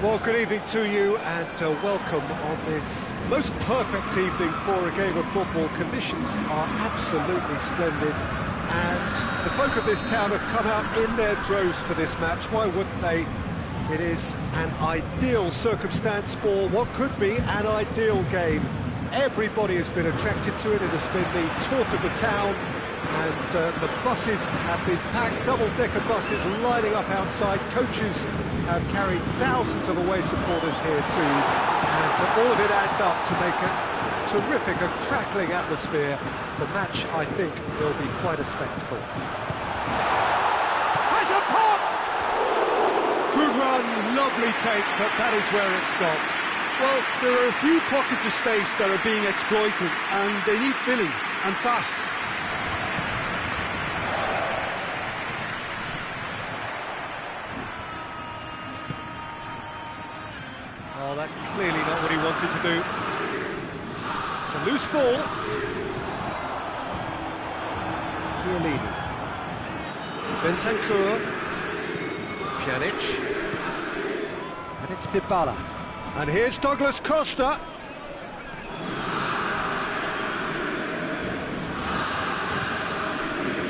Well, good evening to you and welcome on this most perfect evening for a game of football. Conditions are absolutely splendid and the folk of this town have come out in their droves for this match. Why wouldn't they? It is an ideal circumstance for what could be an ideal game. Everybody has been attracted to it. It has been the talk of the town. And the buses have been packed, double-decker buses lining up outside. Coaches have carried thousands of away supporters here too. And all of it adds up to make a terrific, a crackling atmosphere. The match, I think, will be quite a spectacle. Has a pop! Good run, lovely take, but that is where it stopped. Well, there are a few pockets of space that are being exploited, and they need filling, and fast. Oh, that's clearly not what he wanted to do. It's a loose ball. Chiellini. Bentancur. Pjanic. And it's Dybala. And here's Douglas Costa.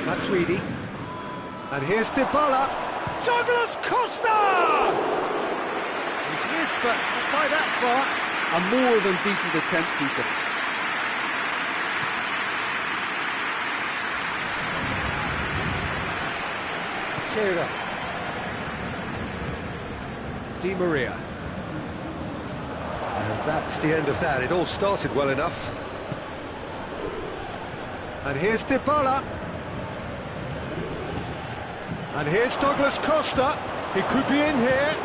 Matuidi. And here's Dybala. Douglas Costa! He's missed, but not by that far. A more than decent attempt, Peter. Kera. Di Maria. And that's the end of that. It all started well enough. And here's Dybala. And here's Douglas Costa. He could be in here.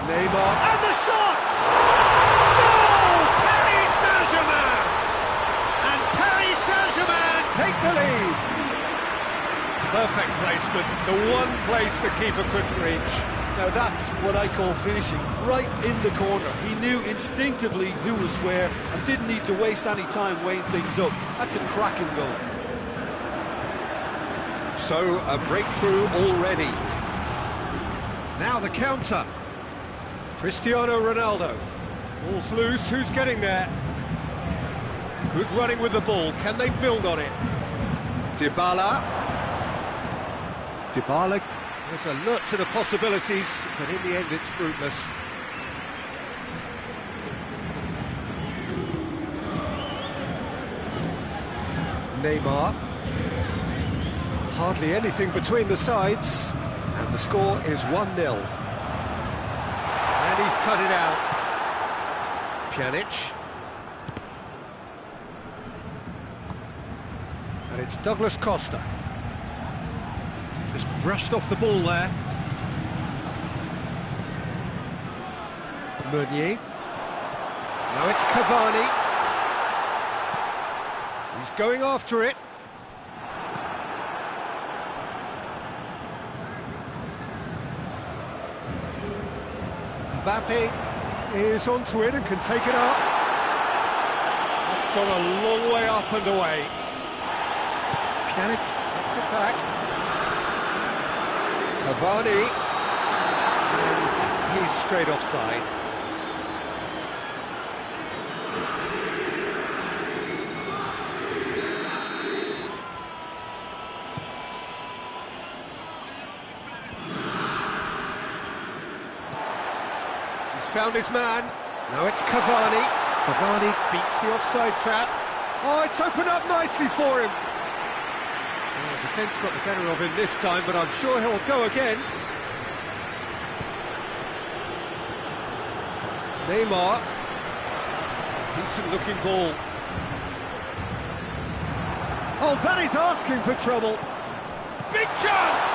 Neymar. And the shot! Goal! Paris Saint-Germain! And Paris Saint-Germain take the lead. Perfect placement, the one place the keeper couldn't reach. Now that's what I call finishing, right in the corner. He knew instinctively who was where and didn't need to waste any time weighing things up. That's a cracking goal. So, a breakthrough already. Now the counter. Cristiano Ronaldo. Ball's loose, who's getting there? Good running with the ball, can they build on it? Dybala. Dybala was alert to the possibilities, but in the end it's fruitless. Neymar. Hardly anything between the sides, and the score is 1-0. And he's cut it out. Pjanic. And it's Douglas Costa. Just brushed off the ball there. Meunier. Now it's Cavani. He's going after it. Mbappe is onto it and can take it up. That's gone a long way up and away. Pjanic gets it back. Cavani. And he's straight offside. Found his man. Now it's Cavani. Cavani beats the offside trap. Oh, it's opened up nicely for him. Oh, defence got the better of him this time, but I'm sure he'll go again. Neymar. Decent looking ball. Oh, that is asking for trouble. Big chance!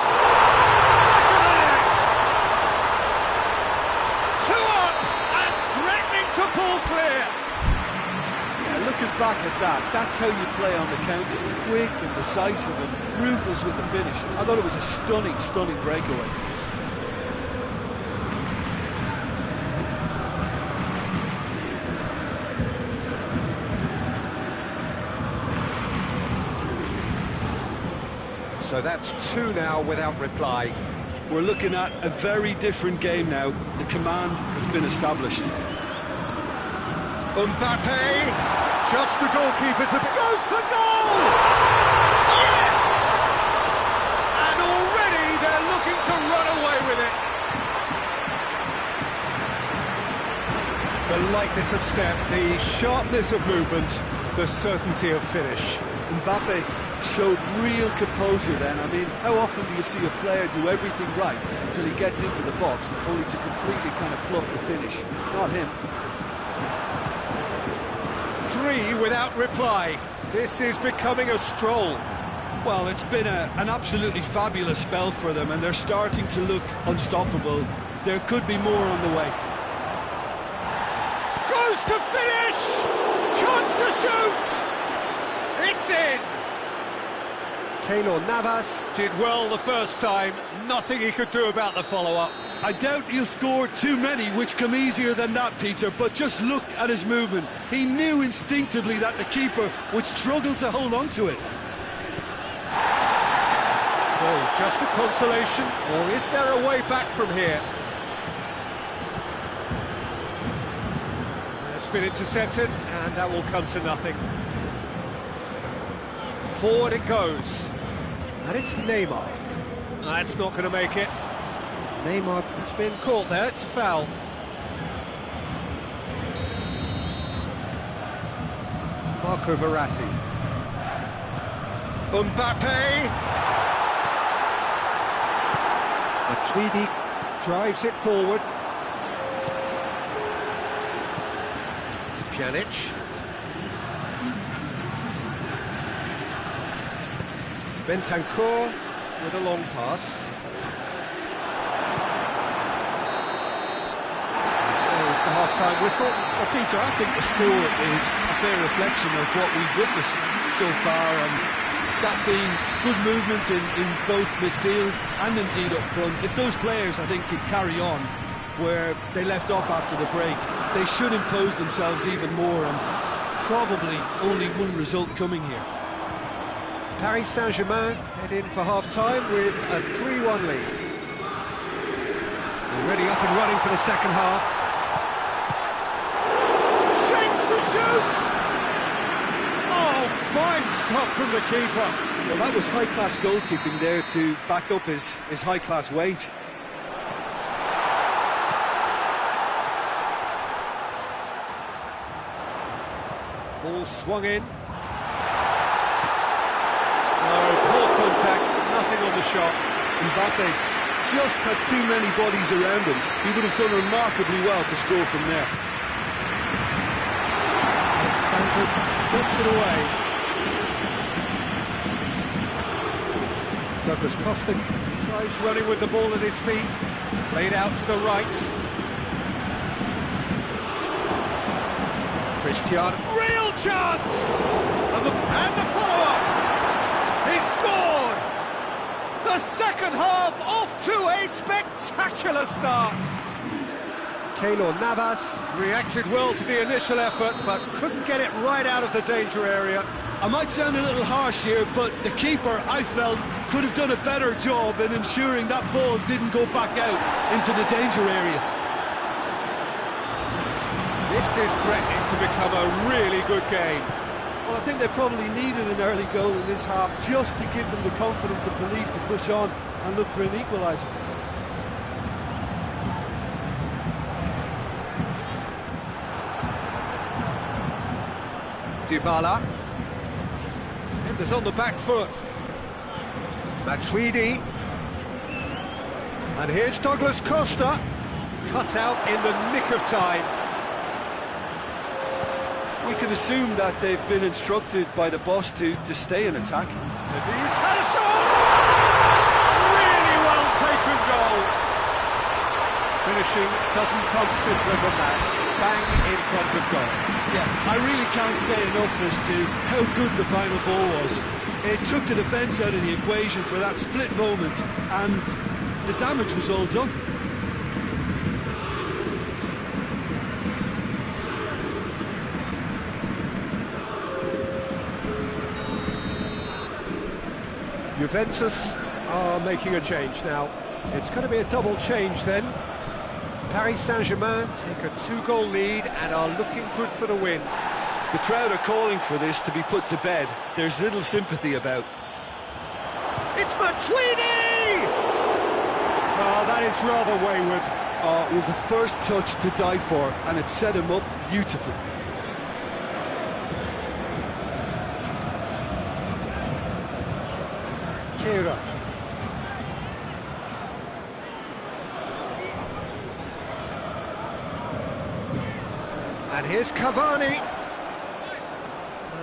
To pull clear. Yeah, looking back at that, that's how you play on the counter. Quick and decisive and ruthless with the finish. I thought it was a stunning, stunning breakaway. So that's two now without reply. We're looking at a very different game now. The command has been established. Mbappe, just the goalkeeper's goes for goal! Yes! And already they're looking to run away with it. The lightness of step, the sharpness of movement, the certainty of finish. Mbappe showed real composure then. I mean, how often do you see a player do everything right until he gets into the box, only to completely kind of fluff the finish? Not him. Three without reply. This is becoming a stroll. Well, it's been an absolutely fabulous spell for them, and they're starting to look unstoppable. There could be more on the way. Goes to finish! Chance to shoot! It's in! Keylor Navas did well the first time, nothing he could do about the follow-up. I doubt he'll score too many which come easier than that, Peter, but just look at his movement. He knew instinctively that the keeper would struggle to hold on to it. So, just a consolation, or is there a way back from here? It's been intercepted, and that will come to nothing. Forward it goes. And it's Neymar. That's not going to make it. Neymar has been caught there, it's a foul. Marco Verratti. Mbappe! Matuidi drives it forward. Pjanic. Bentancur with a long pass. There's the half-time whistle. Well, Peter, I think the score is a fair reflection of what we've witnessed so far, and that being good movement in both midfield and indeed up front. If those players, I think, could carry on where they left off after the break, they should impose themselves even more, and probably only one result coming here. Paris Saint-Germain head in for half-time with a 3-1 lead. Already up and running for the second half. Shapes to shoot! Oh, fine stop from the keeper. Well, that was high-class goalkeeping there to back up his high-class wage. Ball swung in. Poor contact, nothing on the shot. Mbappe just had too many bodies around him. He would have done remarkably well to score from there. Sandro puts it away. Douglas Costa tries running with the ball at his feet. Played out to the right. Christian, real chance! And the follow-up! He scored! The second half off to a spectacular start. Keylor Navas reacted well to the initial effort, but couldn't get it right out of the danger area. I might sound a little harsh here, but the keeper, I felt, could have done a better job in ensuring that ball didn't go back out into the danger area. This is threatening to become a really good game. Well, I think they probably needed an early goal in this half just to give them the confidence and belief to push on and look for an equaliser. Dybala. Defenders on the back foot. Matuidi. And here's Douglas Costa. Cut out in the nick of time. We can assume that they've been instructed by the boss to stay in attack. And he's had a shot! Really well taken goal. Finishing doesn't come simpler than that. Bang in front of goal. Yeah, I really can't say enough as to how good the final ball was. It took the defence out of the equation for that split moment, and the damage was all done. Juventus are making a change now. It's going to be a double change then. Paris Saint-Germain take a 2-goal lead and are looking good for the win. The crowd are calling for this to be put to bed. There's little sympathy about. It's Matuidi! Oh, that is rather wayward. Oh, it was the first touch to die for, and it set him up beautifully. Kira. And here's Cavani.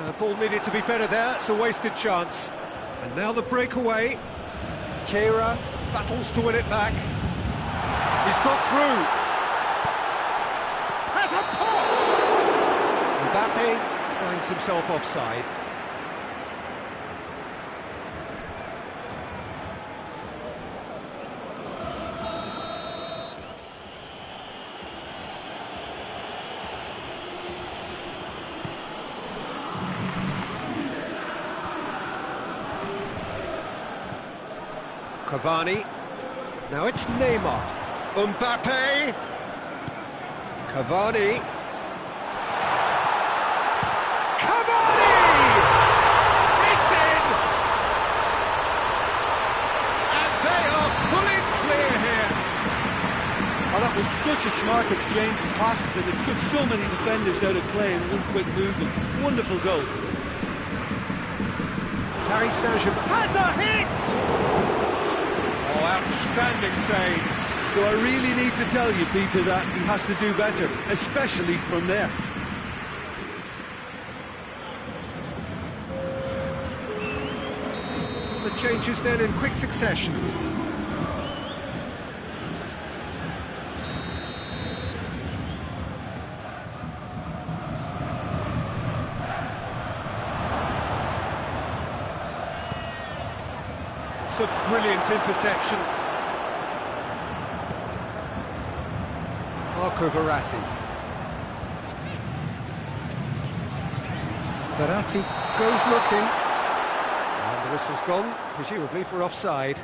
The ball needed to be better there, it's a wasted chance. And now the breakaway. Kira battles to win it back. He's got through. Has a pop! Mbappe finds himself offside. Cavani. Now it's Neymar. Mbappe. Cavani. Cavani! It's in! And they are pulling clear here. Oh, that was such a smart exchange of passes, and it took so many defenders out of play in one quick movement. Wonderful goal. Paris Saint-Germain has a hit! Oh, outstanding save. Do I really need to tell you, Peter, that he has to do better, especially from there? The changes then in quick succession. It's a brilliant interception. Marco Verratti. Verratti goes looking. And the whistle's gone, presumably for offside.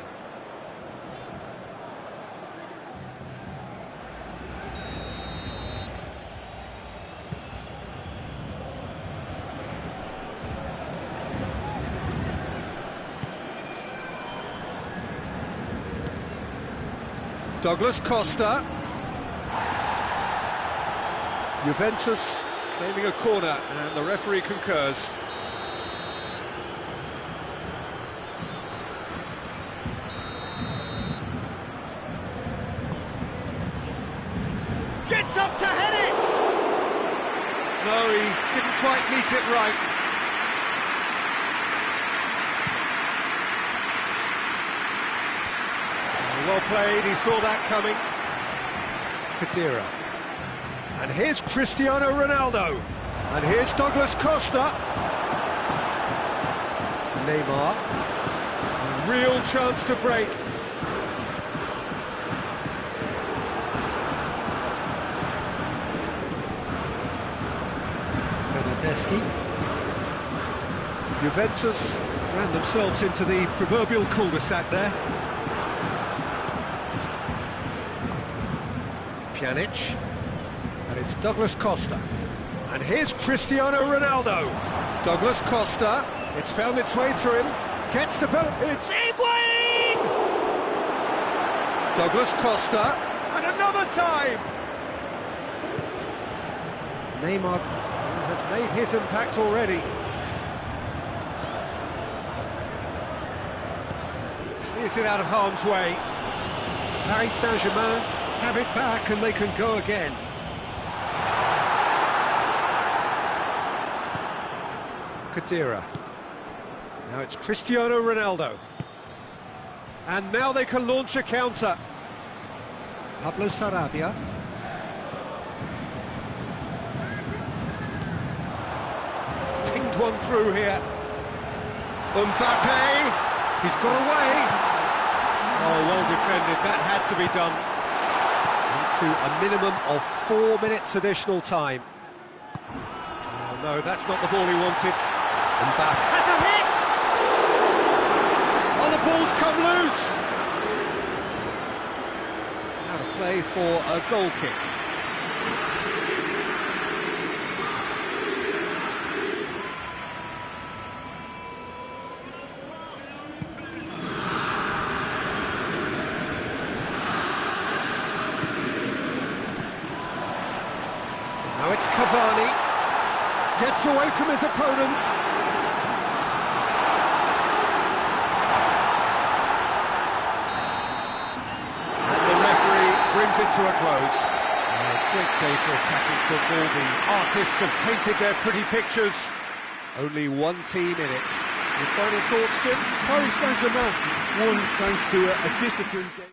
Douglas Costa. Juventus claiming a corner, and the referee concurs. Gets up to head it! No, he didn't quite meet it right. Well played, he saw that coming. Khedira. And here's Cristiano Ronaldo. And here's Douglas Costa. Neymar. Real chance to break. Bernardeschi. Juventus ran themselves into the proverbial cul-de-sac there. Pjanic. And it's Douglas Costa. And here's Cristiano Ronaldo. Douglas Costa. It's found its way to him. Gets the ball. It's Higuain! Douglas Costa. And another time! Neymar has made his impact already. Clears it out of harm's way. Paris Saint-Germain have it back and they can go again. Khedira. Now it's Cristiano Ronaldo. And now they can launch a counter. Pablo Sarabia. He's pinged one through here. Mbappe. He's got away. Oh, well defended. That had to be done. Into a minimum of 4 minutes additional time. Oh no, that's not the ball he wanted. Mbappe has a hit! Oh, play for a goal kick. Now it's Cavani, gets away from his opponents. And the referee brings it to a close. A great day for attacking football. The artists have painted their pretty pictures. Only one team in it. Your final thoughts, Jim? Paris Saint-Germain won thanks to a disciplined game.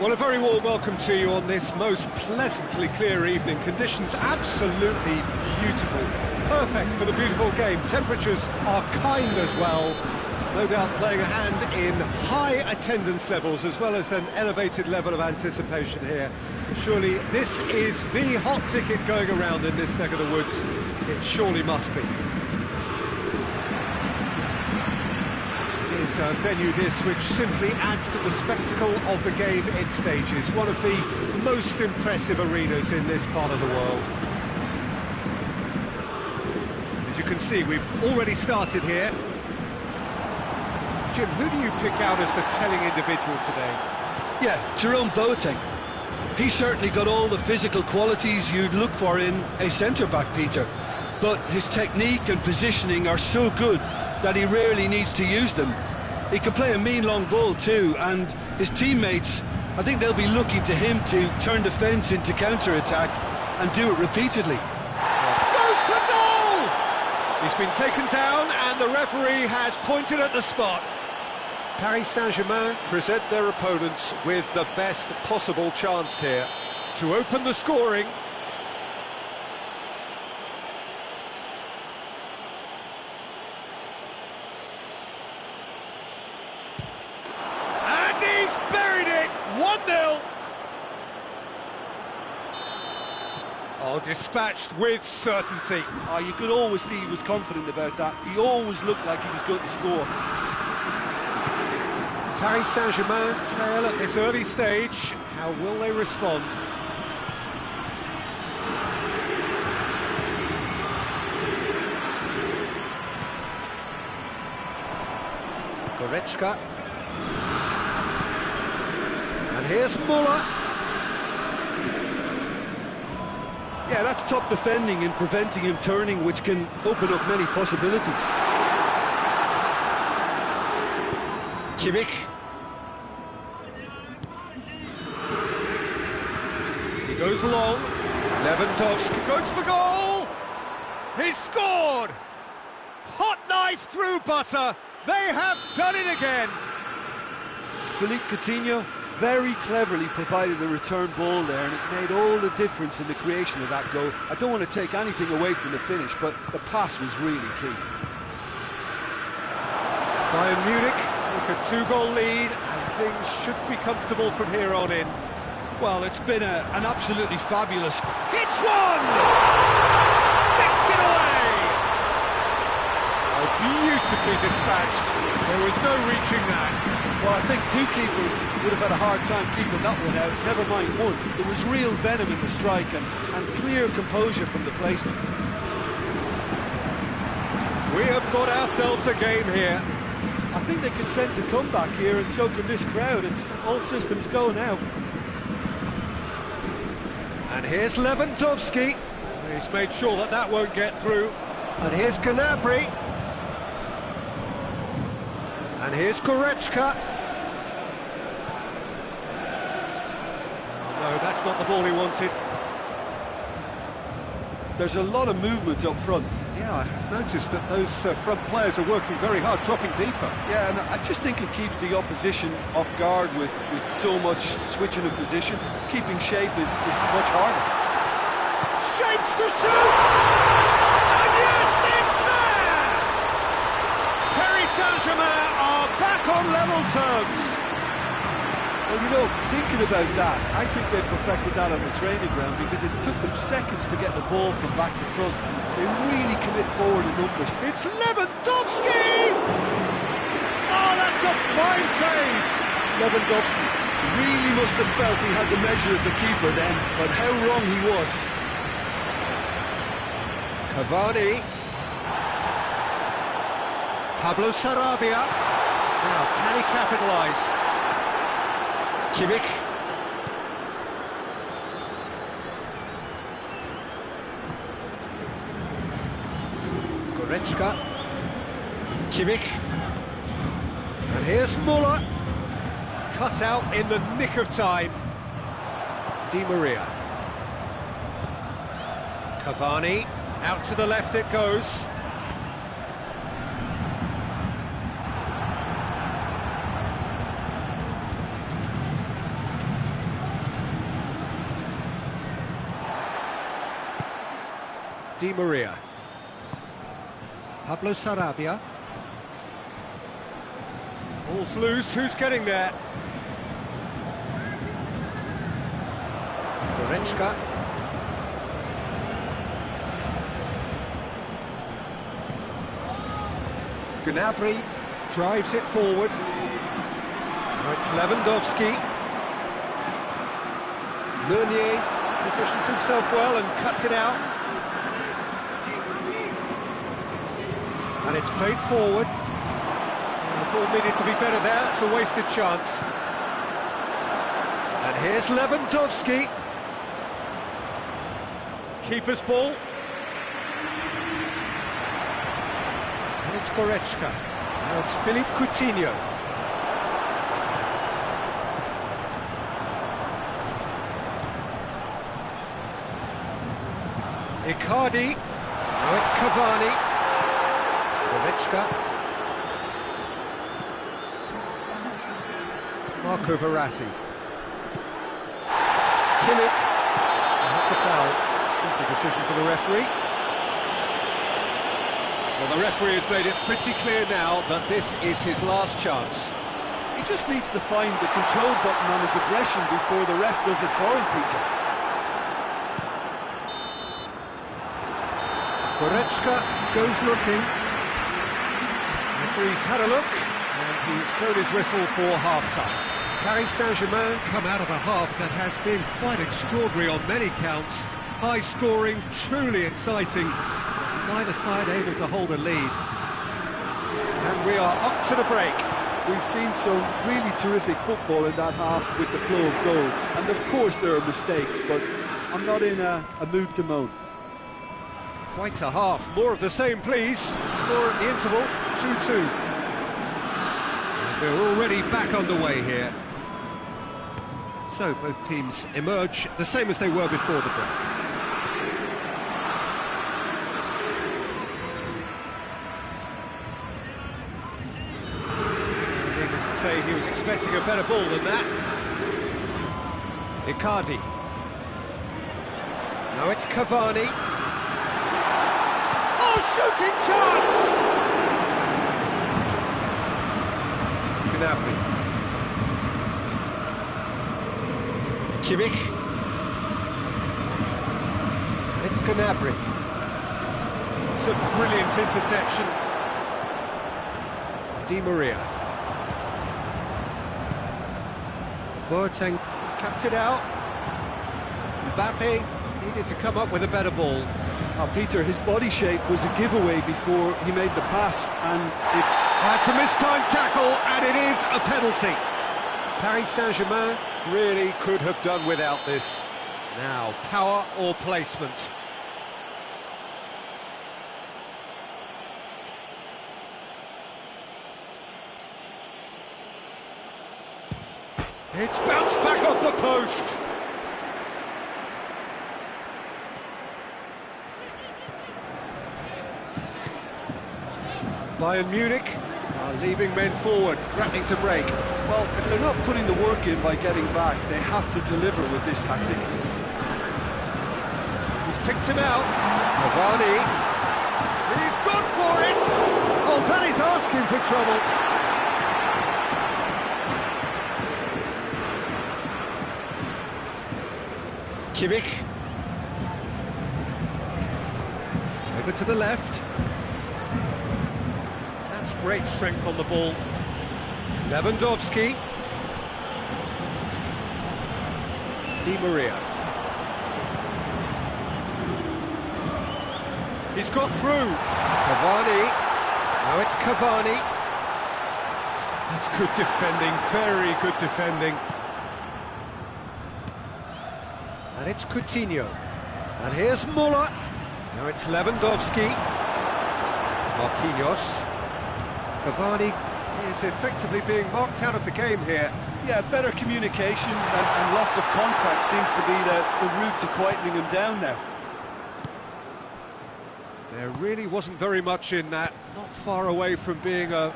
Well, a very warm welcome to you on this most pleasantly clear evening. Conditions absolutely beautiful. Perfect for the beautiful game. Temperatures are kind as well. No doubt playing a hand in high attendance levels as well as an elevated level of anticipation here. Surely this is the hot ticket going around in this neck of the woods. It surely must be. Is a venue this which simply adds to the spectacle of the game it stages. One of the most impressive arenas in this part of the world. As you can see, we've already started here. Jim, who do you pick out as the telling individual today? Yeah, Jerome Boateng. He's certainly got all the physical qualities you'd look for in a centre-back, Peter. But his technique and positioning are so good that he rarely needs to use them. He can play a mean long ball too, and his teammates, I think they'll be looking to him to turn defence into counter-attack and do it repeatedly. Goes for goal! He's been taken down and the referee has pointed at the spot. Paris Saint-Germain present their opponents with the best possible chance here to open the scoring. And he's buried it! 1-0. Oh, dispatched with certainty. Oh, you could always see he was confident about that. He always looked like he was going to score. Paris Saint-Germain trail at this early stage. How will they respond? Goretzka. And here's Muller. Yeah, that's top defending and preventing him turning, which can open up many possibilities. Kimmich. He goes long. Lewandowski goes for goal. He's scored. Hot knife through butter. They have done it again. Philippe Coutinho very cleverly provided the return ball there, and it made all the difference in the creation of that goal. I don't want to take anything away from the finish, but the pass was really key. Bayern Munich take a 2-goal lead, and things should be comfortable from here on in. Well, it's been an absolutely fabulous... Hits one! Sticks it away! Oh, beautifully dispatched. There was no reaching that. Well, I think two keepers would have had a hard time keeping that one out, never mind one. There was real venom in the strike and clear composure from the placement. We have got ourselves a game here. I think they can sense a comeback here, and so can this crowd. It's all systems go now. And here's Lewandowski. He's made sure that that won't get through. And here's Gnabry. And here's Goretzka. Oh, no, that's not the ball he wanted. There's a lot of movement up front. Yeah, I've noticed that those front players are working very hard, dropping deeper. Yeah, and I just think it keeps the opposition off guard with so much switching of position. Keeping shape is much harder. Shapes to shoot! And yes, it's there! Paris Saint-Germain are back on level terms. Well, you know, thinking about that, I think they perfected that on the training ground, because it took them seconds to get the ball from back to front. They really commit forward in numbers. It's Lewandowski! Oh, that's a fine save! Lewandowski really must have felt he had the measure of the keeper then, but how wrong he was. Cavani. Pablo Sarabia. Now, can he capitalise? Kimmich. Goretzka. Kimmich. And here's Muller. Cut out in the nick of time. Di Maria. Cavani. Out to the left it goes. Di Maria. Pablo Sarabia. Ball's loose, who's getting there? Goretzka. Gnabry drives it forward. Now it's Lewandowski. Meunier positions himself well and cuts it out. And it's played forward. And the ball needed to be better there, it's a wasted chance. And here's Lewandowski. Keeper's ball. And it's Goretzka. Now it's Philippe Coutinho. Icardi. Now it's Cavani. Goretzka. Marco Verratti. Kimmich. And that's a foul. Simple decision for the referee. Well, the referee has made it pretty clear now that this is his last chance. He just needs to find the control button on his aggression before the ref does it for him, Peter. Goretzka goes looking. Referee's had a look, and he's blown his whistle for half-time. Paris Saint-Germain come out of a half that has been quite extraordinary on many counts. High-scoring, truly exciting. Neither side able to hold a lead. And we are up to the break. We've seen some really terrific football in that half with the flow of goals. And of course there are mistakes, but I'm not in a mood to moan. Quite a half. More of the same, please. Score at the interval, 2-2. We're already back underway here. So both teams emerge the same as they were before the break. Needless to say, he was expecting a better ball than that. Icardi. Now it's Cavani. Oh, shooting chance! Gnabry. Kimmich. It's Gnabry. It's a brilliant interception. Di Maria. Boateng cuts it out. Mbappe needed to come up with a better ball. Oh, Peter, his body shape was a giveaway before he made the pass, and That's a mistimed tackle, and it is a penalty. Paris Saint-Germain really could have done without this. Now, power or placement? It's bounced back off the post. Bayern Munich are leaving men forward, threatening to break. well, if they're not putting the work in by getting back, they have to deliver with this tactic. He's picked him out. Cavani. He's gone for it. Oh, that is asking for trouble. Kimmich. Over to the left. That's great strength on the ball. Lewandowski. Di Maria. He's got through. Cavani. Now it's Cavani. That's good defending, very good defending. And it's Coutinho. And here's Muller. Now it's Lewandowski. Marquinhos. Cavani is effectively being marked out of the game here. Yeah, better communication and lots of contact seems to be the route to quietening him down now. There really wasn't very much in that, not far away from being a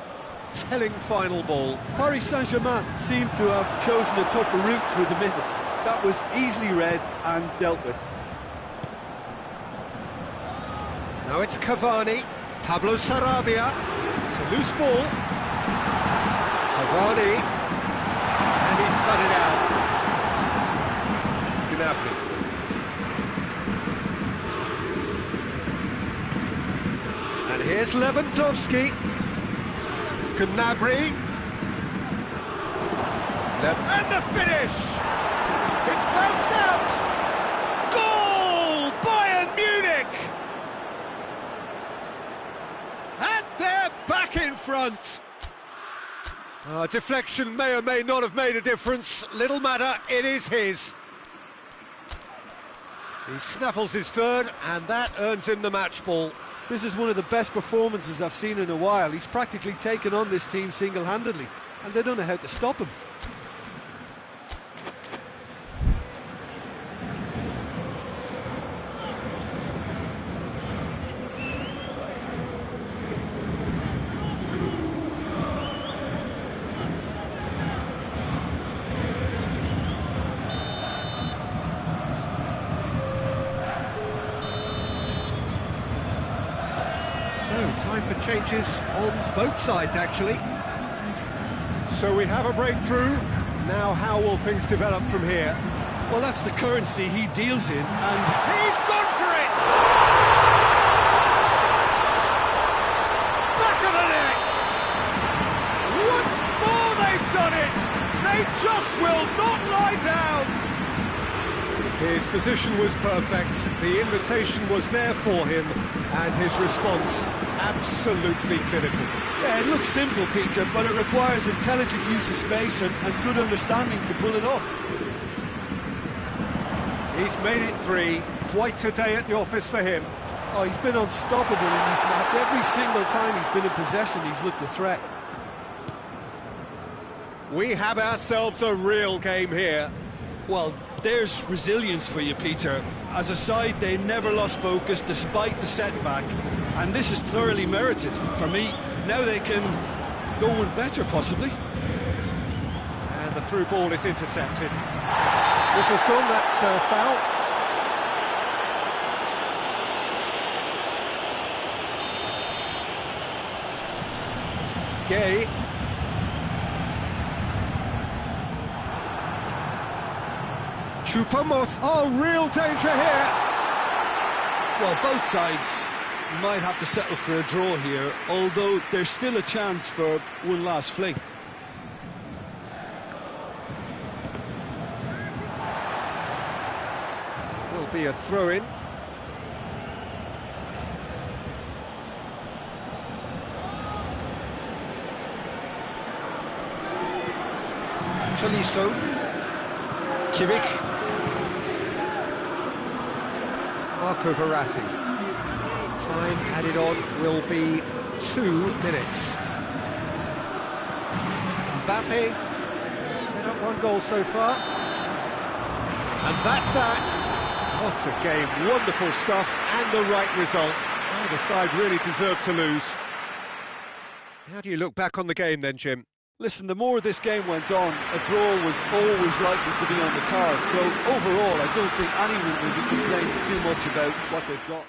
telling final ball. Paris Saint-Germain seemed to have chosen a tougher route through the middle. That was easily read and dealt with. Now it's Cavani. Pablo Sarabia. It's a loose ball. Cavani. And he's cut it out. Gnabry. And here's Lewandowski. Gnabry. And the finish! It's bounced out! Goal! Bayern Munich! And they're back in front! Deflection may or may not have made a difference. Little matter, it is his. He snaffles his third, and that earns him the match ball. This is one of the best performances I've seen in a while. He's practically taken on this team single-handedly, and they don't know how to stop him. Time for changes on both sides, actually. So we have a breakthrough. Now how will things develop from here? Well, that's the currency he deals in, and he's gone for it! Back of the net! Once more they've done it! They just will not lie down! His position was perfect, the invitation was there for him, and his response absolutely clinical. yeah, it looks simple, Peter, but it requires intelligent use of space and good understanding to pull it off. He's made it three, quite a day at the office for him. Oh, he's been unstoppable in this match. Every single time he's been in possession, he's looked a threat. We have ourselves a real game here. Well, there's resilience for you, Peter. As a side, they never lost focus despite the setback, and this is thoroughly merited. For me, now they can go one better, possibly. And the through ball is intercepted. This has gone, that's foul. Gay. Chupamos. Oh, real danger here. Well, both sides might have to settle for a draw here, although there's still a chance for one last fling. Will be a throw-in. Tolisso. Kimmich. Marco Verratti. Time added on will be 2 minutes. Mbappe set up 1 goal so far. And that's that. What a game, wonderful stuff, and the right result. Neither side really deserved to lose. How do you look back on the game then, Jim? Listen, the more this game went on, a draw was always likely to be on the card. So overall, I don't think anyone will be complaining too much about what they've got.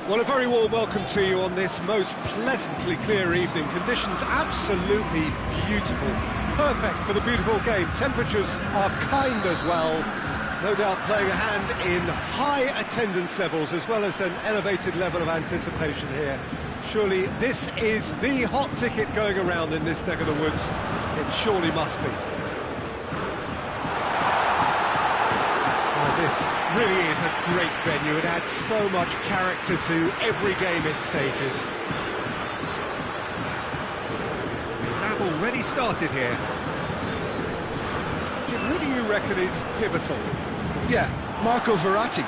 Well, a very warm welcome to you on this most pleasantly clear evening. Conditions absolutely beautiful. Perfect for the beautiful game. Temperatures are kind as well. No doubt playing a hand in high attendance levels as well as an elevated level of anticipation here. Surely this is the hot ticket going around in this neck of the woods. It surely must be. Oh, this really is a great venue. It adds so much character to every game it stages. We have already started here. Jim, who do you reckon is pivotal? Yeah, Marco Verratti.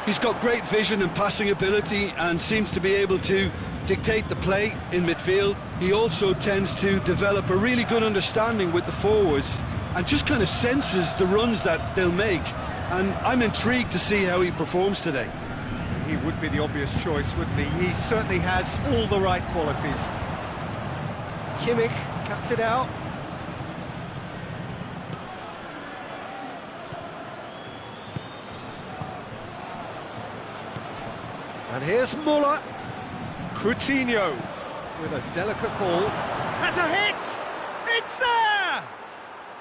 He's got great vision and passing ability and seems to be able to dictate the play in midfield. He also tends to develop a really good understanding with the forwards and just kind of senses the runs that they'll make. And I'm intrigued to see how he performs today. He would be the obvious choice, wouldn't he? He certainly has all the right qualities. Kimmich cuts it out. And here's Muller. Coutinho with a delicate ball. Has a hit! It's there!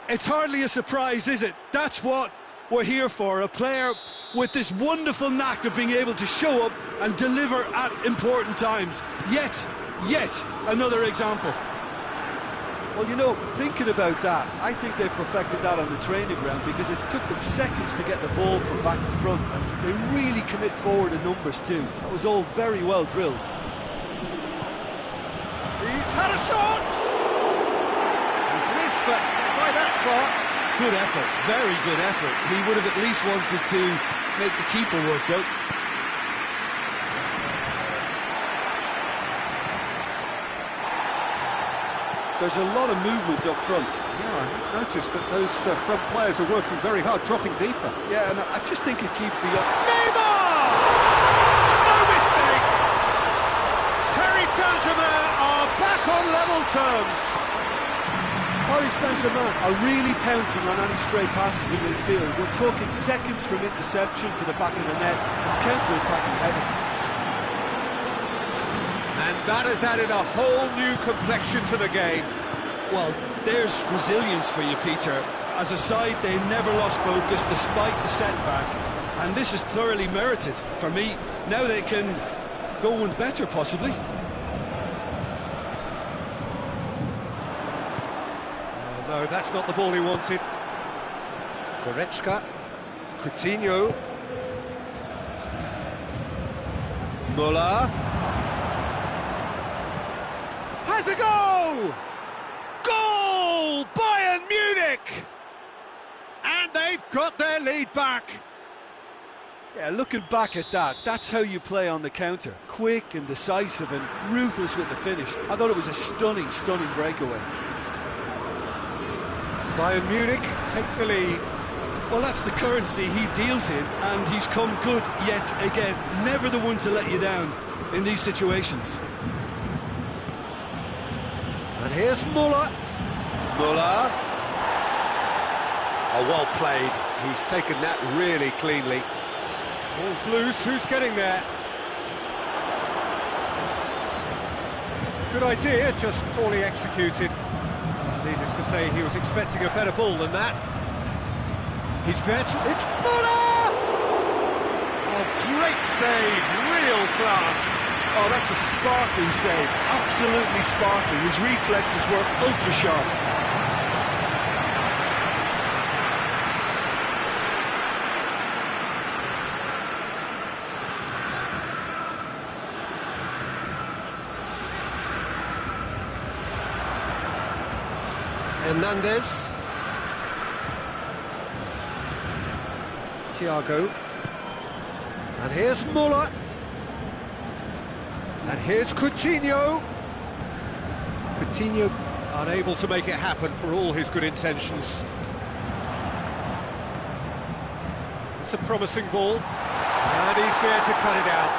It's hardly a surprise, is it? That's what we're here for, a player with this wonderful knack of being able to show up and deliver at important times. Yet another example. Well, you know, thinking about that, I think they've perfected that on the training ground because it took them seconds to get the ball from back to front, and they really commit forward in numbers too. That was all very well drilled. He's had a shot! He's missed, but by that far. Good effort, very good effort. He would have at least wanted to make the keeper work out. There's a lot of movement up front. Yeah, I've noticed that those front players are working very hard, dropping deeper. Yeah, and I just think it keeps the... Neymar! No mistake! Paris Saint-Germain are back on level terms. Paris Saint-Germain are really pouncing on any stray passes in midfield. We're talking seconds from interception to the back of the net. It's counter-attacking heavy. And that has added a whole new complexion to the game. Well, there's resilience for you, Peter. As a side, they never lost focus despite the setback. And this is thoroughly merited for me. Now they can go one better, possibly. No, that's not the ball he wanted. Goretzka, Coutinho, Muller. Has a goal! Goal! Bayern Munich! And they've got their lead back. Yeah, looking back at that, that's how you play on the counter. Quick and decisive and ruthless with the finish. I thought it was a stunning breakaway. Bayern Munich take the lead. Well, that's the currency he deals in, and he's come good yet again. Never the one to let you down in these situations. And here's Muller. Muller. Oh, well played. He's taken that really cleanly. Ball's loose. Who's getting there? Good idea, just poorly executed. Needless to say, he was expecting a better ball than that. He's there. It's Muller! Oh, great save. Real class. Oh, that's a sparkling save, absolutely sparkling. His reflexes were ultra sharp. Hernandez. Thiago. And here's Muller. And here's Coutinho. Coutinho unable to make it happen for all his good intentions. It's a promising ball. And he's there to cut it out.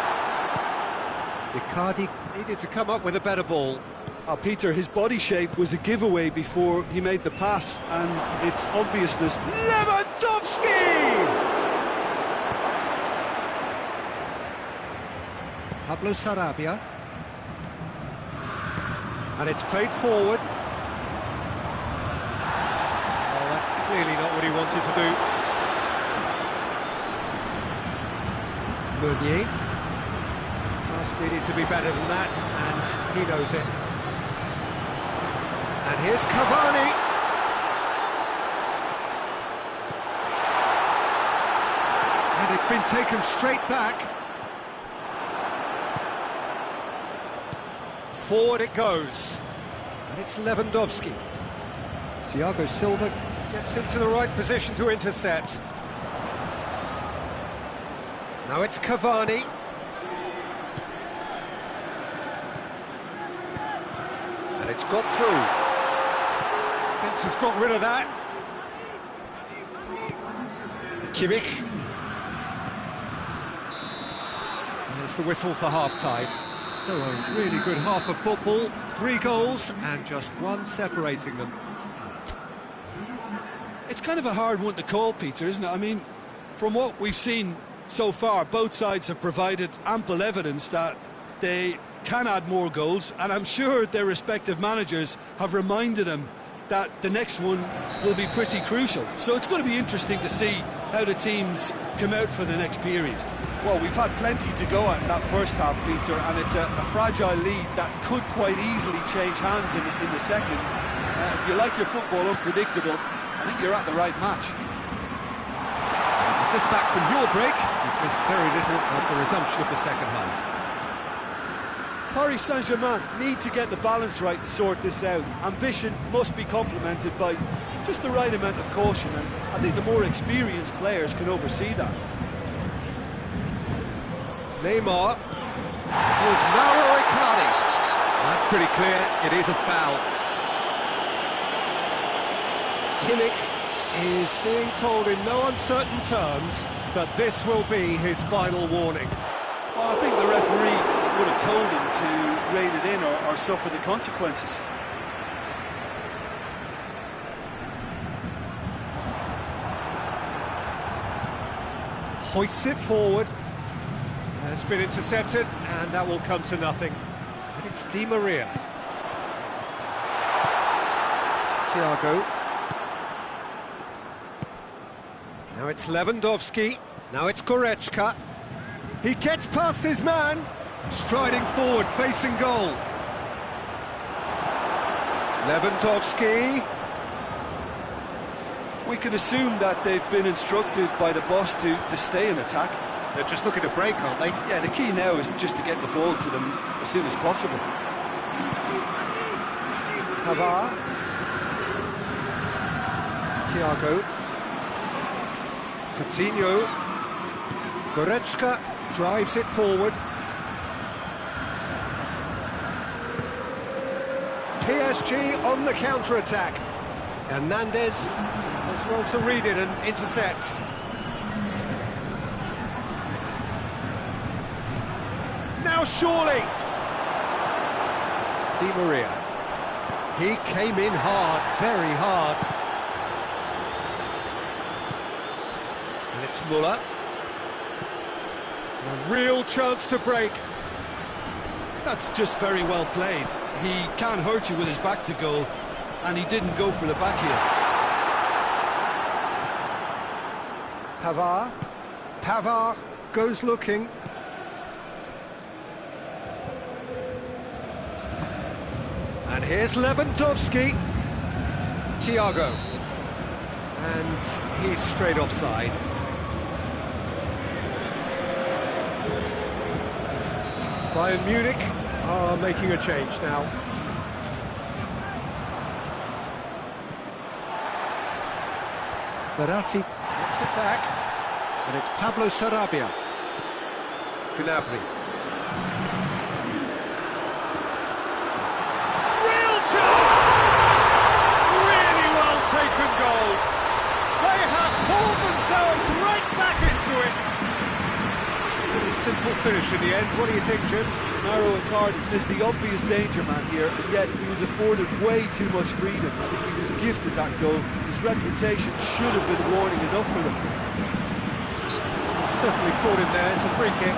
Icardi needed to come up with a better ball. Oh, Peter, his body shape was a giveaway before he made the pass, and its obviousness... Lewandowski! Pablo Sarabia. And it's played forward. Oh, that's clearly not what he wanted to do. Meunier. Just needed to be better than that, and he knows it. And here's Cavani. And it's been taken straight back. Forward it goes. And it's Lewandowski. Thiago Silva gets into the right position to intercept. Now it's Cavani. And it's got through. Defence has got rid of that. Kimmich. There's the whistle for half-time. So a really good half of football. 3 goals and just one separating them. It's kind of a hard one to call, Peter, isn't it? I mean, from what we've seen so far, both sides have provided ample evidence that they can add more goals, and I'm sure their respective managers have reminded them that the next one will be pretty crucial. So it's going to be interesting to see how the teams come out for the next period. Well, we've had plenty to go at in that first half, Peter, and it's a fragile lead that could quite easily change hands in the second. If you like your football unpredictable, I think you're at the right match. Just back from your break, you've missed very little of the resumption of the second half. Paris Saint-Germain need to get the balance right to sort this out. Ambition must be complemented by just the right amount of caution, and I think the more experienced players can oversee that. Neymar. Here's Mauro Icardi. That's pretty clear, it is a foul. Kimmich is being told in no uncertain terms that this will be his final warning. Well, I think the referee would have told him to rein it in or suffer the consequences. Hoists it forward. It's been intercepted, and that will come to nothing. And it's Di Maria. Thiago. Now it's Lewandowski. Now it's Goretzka. He gets past his man. Striding forward, facing goal. Lewandowski. We can assume that they've been instructed by the boss to stay in attack. They're just looking to break, aren't they? Yeah, the key now is just to get the ball to them as soon as possible. Pavard. Thiago. Coutinho. Goretzka drives it forward. PSG on the counter-attack. Hernandez does well to read it and intercepts. Now surely! Di Maria. He came in hard, very hard. And it's Muller. A real chance to break. That's just very well played. He can hurt you with his back to goal, and he didn't go for the back heel. Pavard. Pavard goes looking. And here's Lewandowski. Thiago. And he's straight offside. Bayern Munich are making a change now. Verratti gets it back, and it's Pablo Sarabia. Gnabry. Real chance! Really well taken goal. They have pulled themselves right back into it. Pretty simple finish in the end. What do you think, Jim? Mauro Icardi is the obvious danger man here, and yet he was afforded way too much freedom. I think he was gifted that goal. His reputation should have been warning enough for them. He's certainly caught him there. It's a free kick.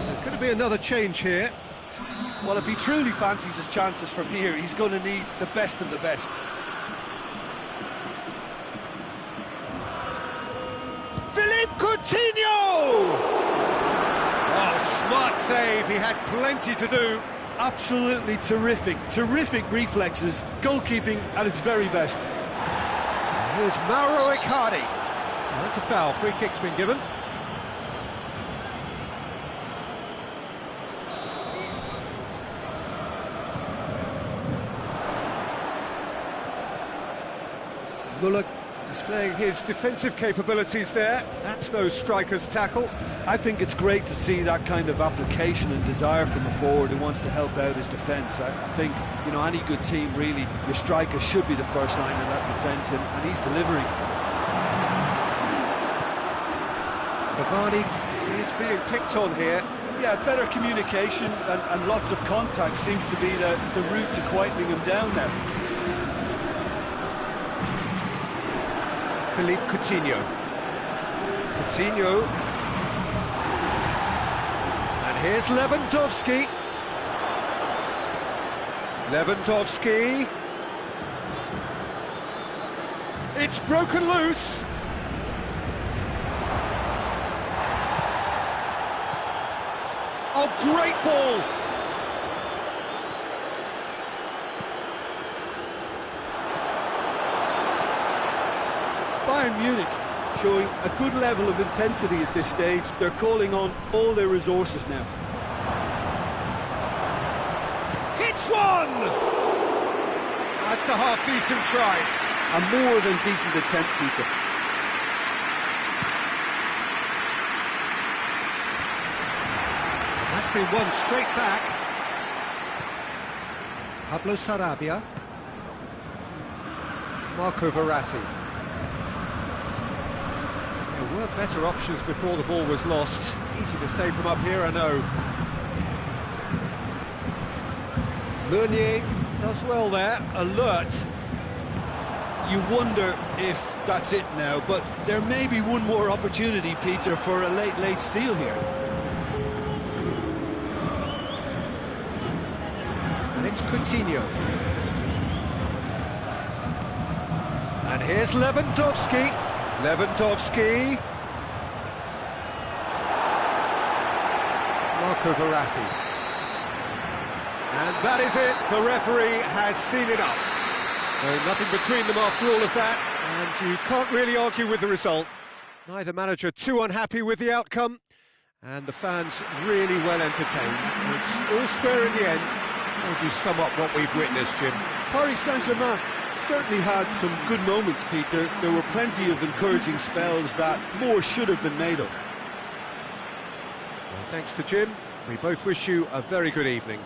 There's going to be another change here. Well, if he truly fancies his chances from here, he's going to need the best of the best. Coutinho! Oh, smart save, he had plenty to do. Absolutely terrific reflexes, goalkeeping at its very best. Here's Mauro Icardi. That's a foul, free kick's been given. Muller displaying his defensive capabilities there. That's no striker's tackle. I think it's great to see that kind of application and desire from a forward who wants to help out his defence. I think, you know, any good team, really, your striker should be the first line in that defence, and he's delivering. Cavani is being picked on here. Yeah, better communication and lots of contact seems to be the route to quietening him down now. Philippe Coutinho. Coutinho. And here's Lewandowski. Lewandowski. It's broken loose. Oh, great ball. Bayern Munich showing a good level of intensity at this stage. They're calling on all their resources now. Hits one! That's a half-decent try. A more than decent attempt, Peter. That's been won straight back. Pablo Sarabia. Marco Verratti. There were better options before the ball was lost. Easy to say from up here, I know. Meunier does well there, alert. You wonder if that's it now, but there may be one more opportunity, Peter, for a late steal here. And it's Coutinho. And here's Lewandowski. Lewandowski. Marco Verratti. And that is it. The referee has seen enough. So nothing between them after all of that, and you can't really argue with the result. Neither manager too unhappy with the outcome, and the fans really well entertained. It's all square in the end. How would you sum up what we've witnessed, Jim? Paris Saint-Germain certainly had some good moments, Peter. There were plenty of encouraging spells that more should have been made of. Well, thanks to Jim. We both wish you a very good evening.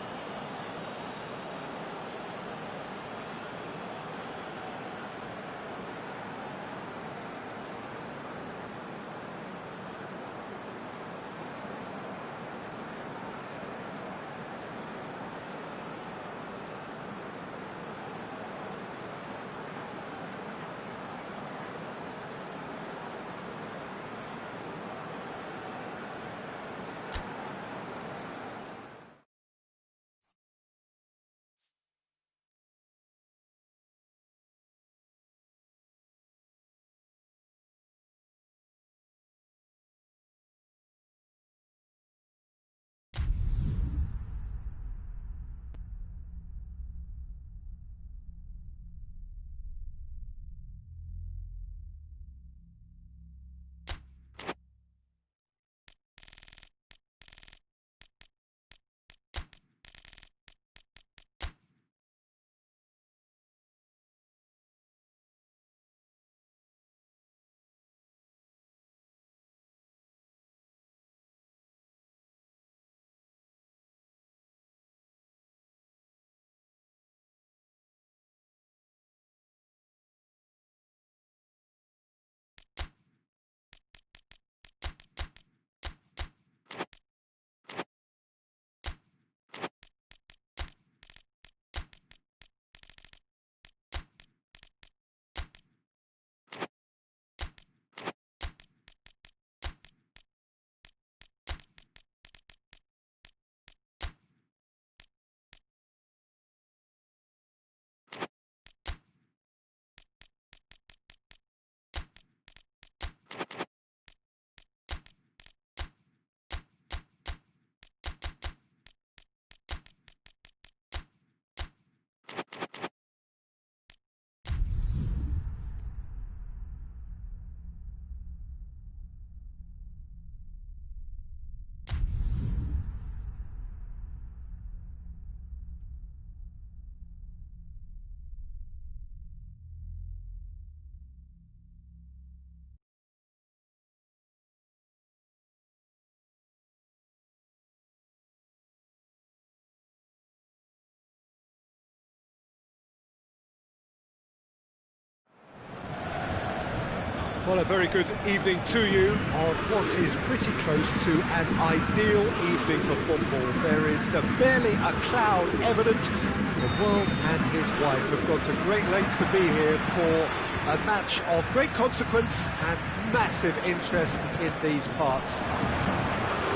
Well, a very good evening to you on what is pretty close to an ideal evening for football. There is barely a cloud evident. The world and his wife have gone to great lengths to be here for a match of great consequence and massive interest in these parts.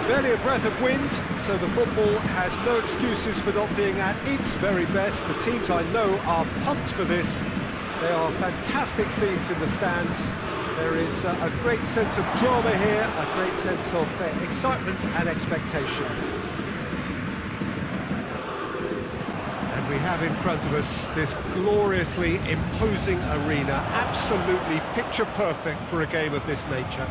Barely a breath of wind, so the football has no excuses for not being at its very best. The teams I know are pumped for this. There are fantastic scenes in the stands. There is a great sense of drama here, a great sense of excitement and expectation. And we have in front of us this gloriously imposing arena, absolutely picture perfect for a game of this nature.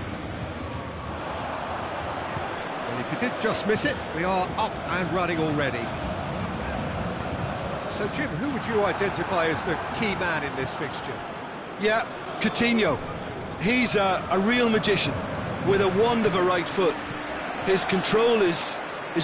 And if you did just miss it, we are up and running already. So Jim, who would you identify as the key man in this fixture? Yeah, Coutinho. He's a real magician with a wand of a right foot. His control is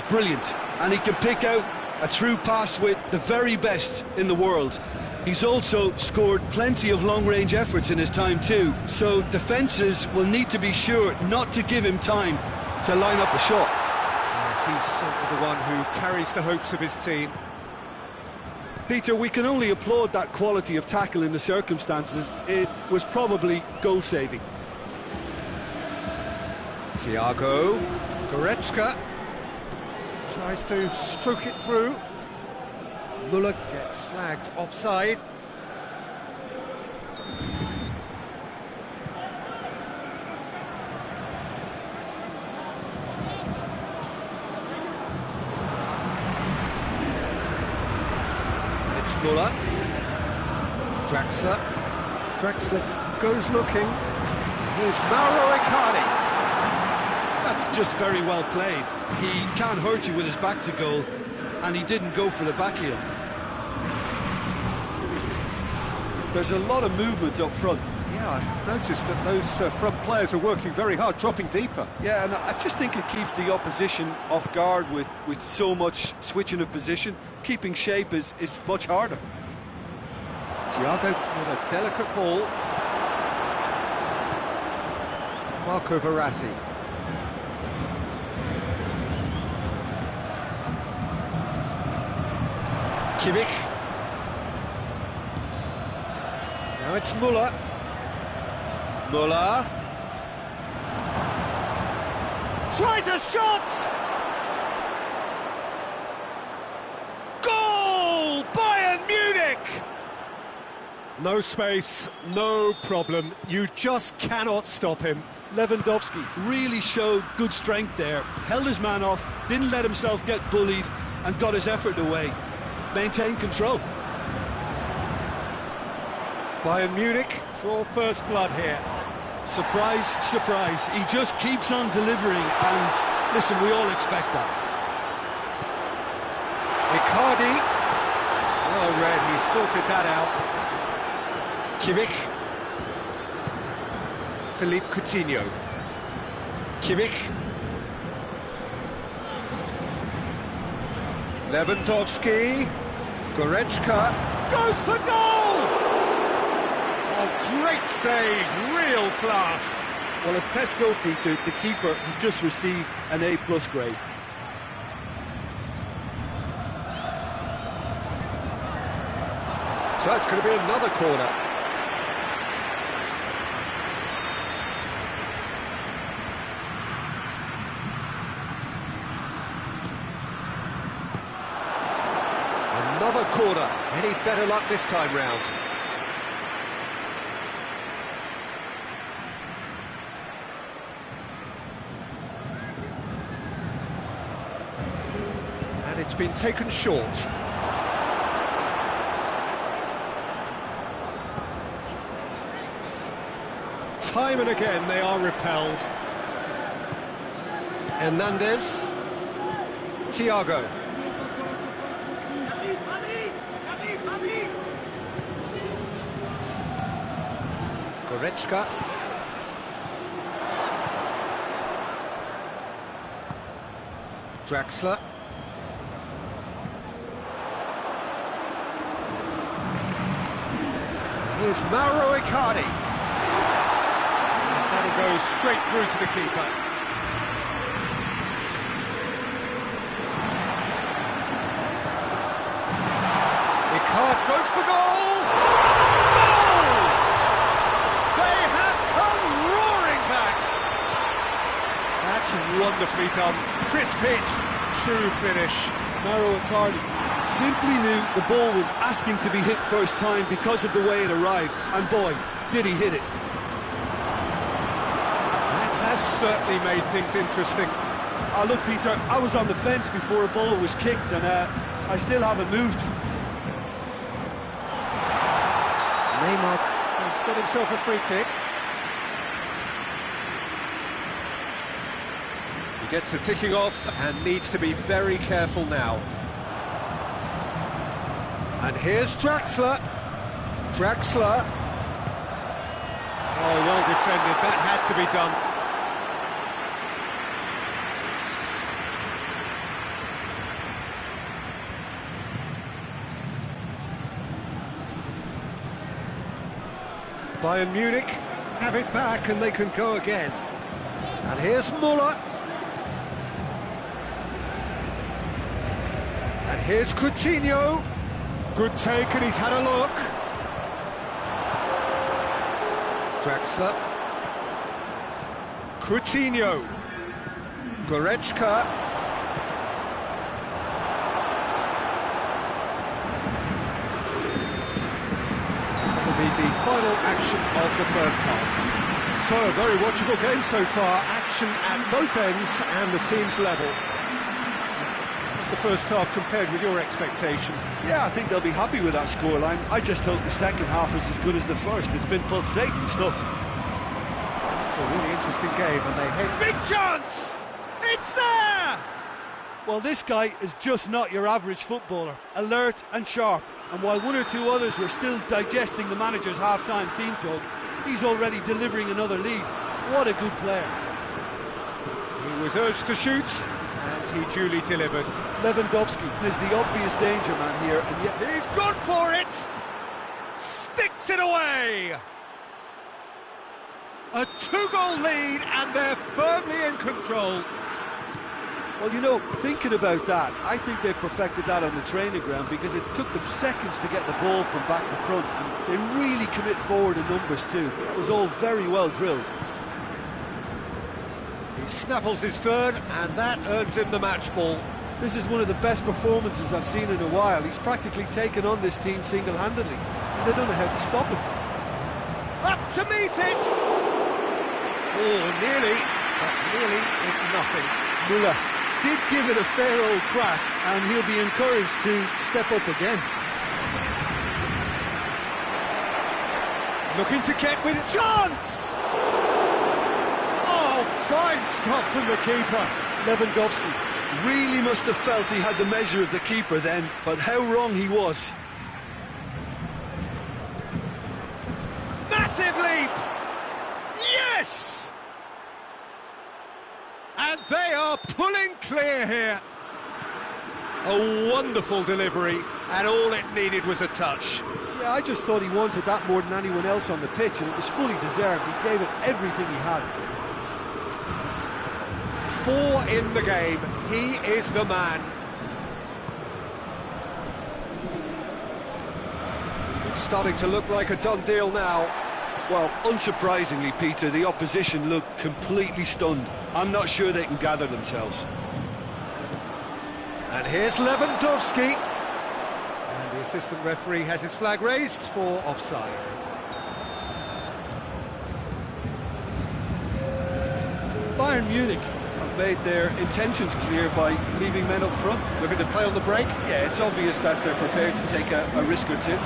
brilliant, and he can pick out a through pass with the very best in the world. He's also scored plenty of long-range efforts in his time too, so defences will need to be sure not to give him time to line up the shot. Yes, he's certainly the one who carries the hopes of his team. Peter, we can only applaud that quality of tackle in the circumstances. It was probably goal-saving. Thiago, Goretzka tries to stroke it through. Muller gets flagged offside. Muller, Draxler goes looking, here's Mauro Icardi. That's just very well played. He can't hurt you with his back to goal, and he didn't go for the back heel. There's a lot of movement up front. Yeah, I've noticed that those front players are working very hard, dropping deeper. Yeah, and I just think it keeps the opposition off guard with so much switching of position. Keeping shape is much harder. Thiago with a delicate ball. Marco Verratti. Kimmich. Now it's Muller. Muller tries a shot! Goal! Bayern Munich! No space, no problem. You just cannot stop him. Lewandowski Really showed good strength there, held his man off, didn't let himself get bullied, and got his effort away. Maintained control. Bayern Munich draw first blood here. Surprise, surprise. He just keeps on delivering, and listen, we all expect that. Icardi. Oh, Red, he sorted that out. Kimmich. Philippe Coutinho. Kimmich. Lewandowski. Goretzka. Goes for goal! Oh, great save, real class. Well, as tests go, Peter, the keeper has just received an A+ grade. So it's going to be another corner. Another corner. Any better luck this time round? And it's been taken short. Time and again they are repelled. Hernandez. Thiago. Goretzka. Draxler. And here's Mauro Icardi. goes straight through to the keeper. Icardi goes for goal! Goal! They have come roaring back! That's wonderfully done. Crisp hit, true finish. Mauro Icardi simply knew the ball was asking to be hit first time because of the way it arrived, and boy, did he hit it. That has certainly made things interesting. Oh, look, Peter, I was on the fence before a ball was kicked, and I still haven't moved. Neymar has got himself a free kick. He gets the ticking off and needs to be very careful now. And here's Draxler. Draxler. Oh, well defended. That had to be done. Bayern Munich have it back and they can go again. And here's Muller. And here's Coutinho. Good take, and he's had a look. Draxler. Coutinho. Goretzka. That'll be the final action of the first half. So, a very watchable game so far. Action at both ends and the team's level. The first half compared with your expectation? Yeah, I think they'll be happy with that scoreline. I just hope the second half is as good as the first. It's been pulsating stuff. It's a really interesting game, and they head... Big chance! It's there! Well, this guy is just not your average footballer. Alert and sharp. And while one or two others were still digesting the manager's half-time team talk, he's already delivering another lead. What a good player. He was urged to shoot, and he duly delivered. Lewandowski is the obvious danger man here, and yet he's gone for it! Sticks it away! A two-goal lead, and they're firmly in control. Well, you know, thinking about that, I think they've perfected that on the training ground because it took them seconds to get the ball from back to front, and they really commit forward in numbers too. That was all very well drilled. He snaffles his third, and that earns him the match ball. This is one of the best performances I've seen in a while. He's practically taken on this team single-handedly, and they don't know how to stop him. Up to meet it! Oh, nearly, but nearly is nothing. Muller did give it a fair old crack, and he'll be encouraged to step up again. Looking to get with a chance! Oh, fine stop from the keeper. Lewandowski really must have felt he had the measure of the keeper then, but how wrong he was. Massive leap! Yes! And they are pulling clear here. A wonderful delivery, and all it needed was a touch. Yeah, I just thought he wanted that more than anyone else on the pitch, and it was fully deserved. He gave it everything he had. 4 in the game. He is the man. It's starting to look like a done deal now. Well, unsurprisingly, Peter, the opposition looked completely stunned. I'm not sure they can gather themselves. And here's Lewandowski. And the assistant referee has his flag raised for offside. Bayern Munich have made their intentions clear by leaving men up front. Looking to play on the break? Yeah, it's obvious that they're prepared to take a risk or two.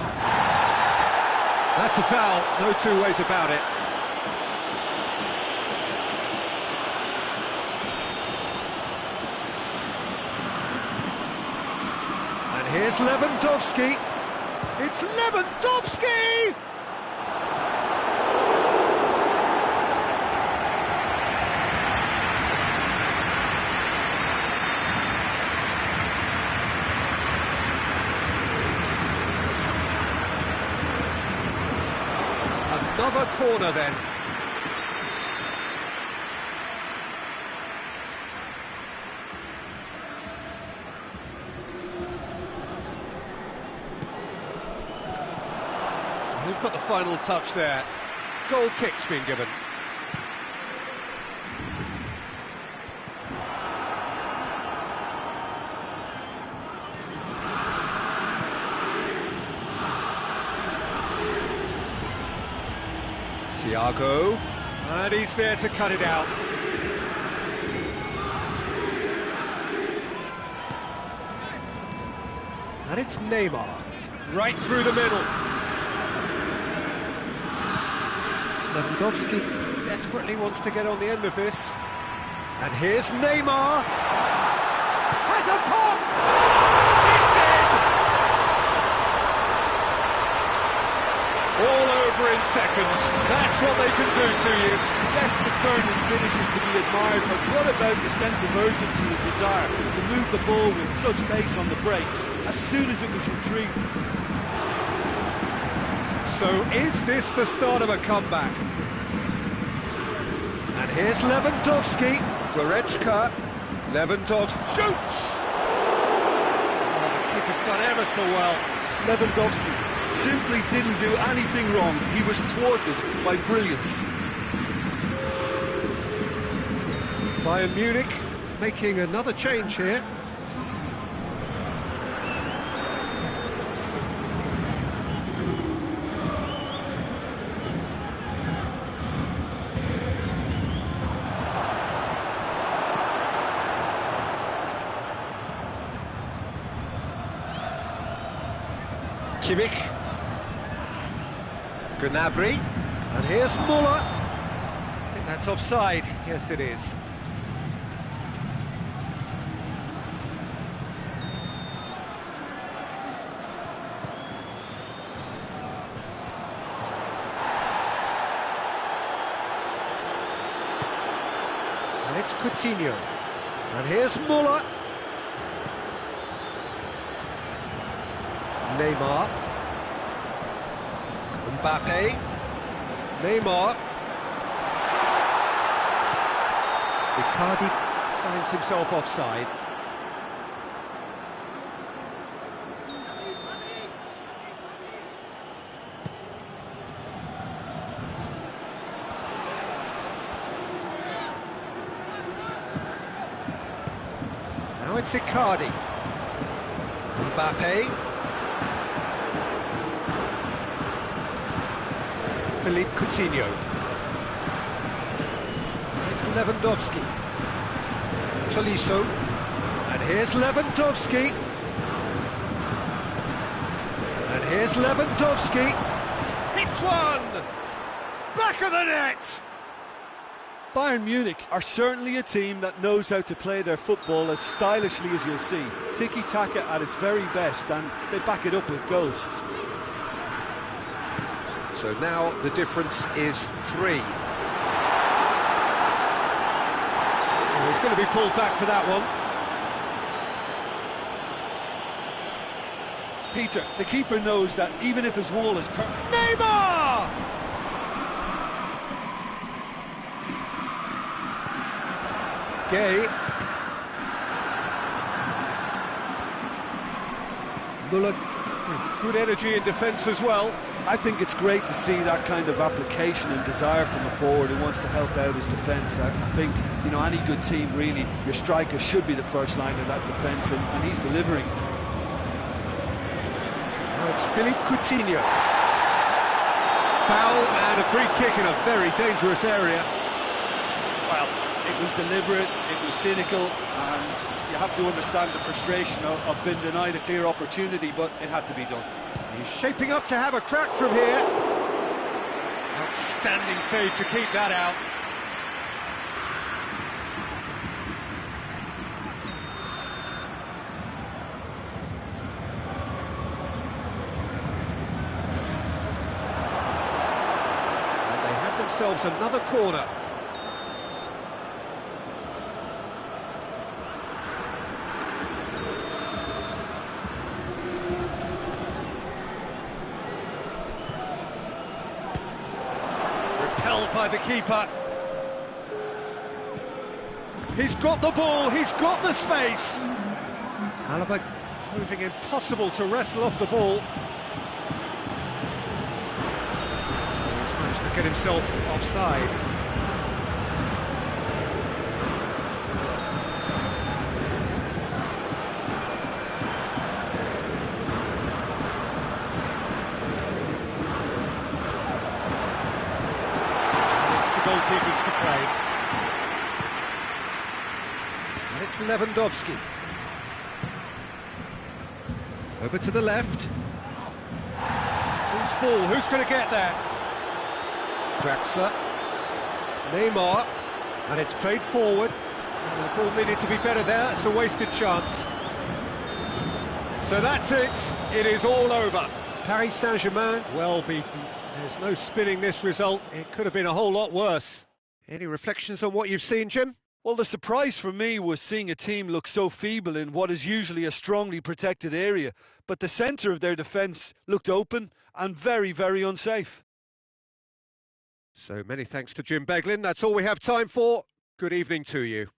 That's a foul, no two ways about it. And here's Lewandowski. It's Lewandowski! Another corner then. Who's got the final touch there? Goal kick's been given. Thiago, and he's there to cut it out. And it's Neymar, right through the middle. Lewandowski desperately wants to get on the end of this. And here's Neymar. Has a pop! It's in! All over in seconds. That's what they can do to you. Yes, the turn and finish is to be admired, but what about the sense of urgency and desire to move the ball with such pace on the break as soon as it was retrieved? So is this the start of a comeback? And here's Lewandowski. Goretzka. Lewandowski shoots! Oh, the keeper's done ever so well. Lewandowski simply didn't do anything wrong. He was thwarted by brilliance. Bayern Munich making another change here. Kimmich, Gnabry, and here's Muller. I think that's offside. Yes, it is. And it's Coutinho, and here's Muller. Neymar, Mbappe, Neymar, Icardi finds himself offside. Now it's Icardi, Mbappe, Philippe Coutinho. It's Lewandowski. Tolisso. And here's Lewandowski. And here's Lewandowski. Hits one! Back of the net! Bayern Munich are certainly a team that knows how to play their football as stylishly as you'll see. Tiki-taka at its very best, and they back it up with goals. So now the difference is 3. Oh, he's going to be pulled back for that one. Peter, the keeper knows that even if his wall is Neymar! Gay. Muller with good energy in defence as well. I think it's great to see that kind of application and desire from a forward who wants to help out his defence. I think, you know, any good team, really, your striker should be the first line of that defence, and he's delivering. Now it's Philippe Coutinho. Foul and a free kick in a very dangerous area. Well, it was deliberate, it was cynical, and you have to understand the frustration of being denied a clear opportunity, but it had to be done. He's shaping up to have a crack from here. Outstanding save to keep that out. And they have themselves another corner. By the keeper. He's got the ball, he's got the space. Alaba proving impossible to wrestle off the ball. get himself offside. It's the goalkeepers to play. And it's Lewandowski. Over to the left. Who's ball? Who's going to get there? Draxler. Neymar. And it's played forward. And the ball needed to be better there. It's a wasted chance. So that's it. It is all over. Paris Saint-Germain, well beaten. There's no spinning this result. It could have been a whole lot worse. Any reflections on what you've seen, Jim? Well, the surprise for me was seeing a team look so feeble in what is usually a strongly protected area. But the centre of their defence looked open and very, very unsafe. So many thanks to Jim Beglin. That's all we have time for. Good evening to you.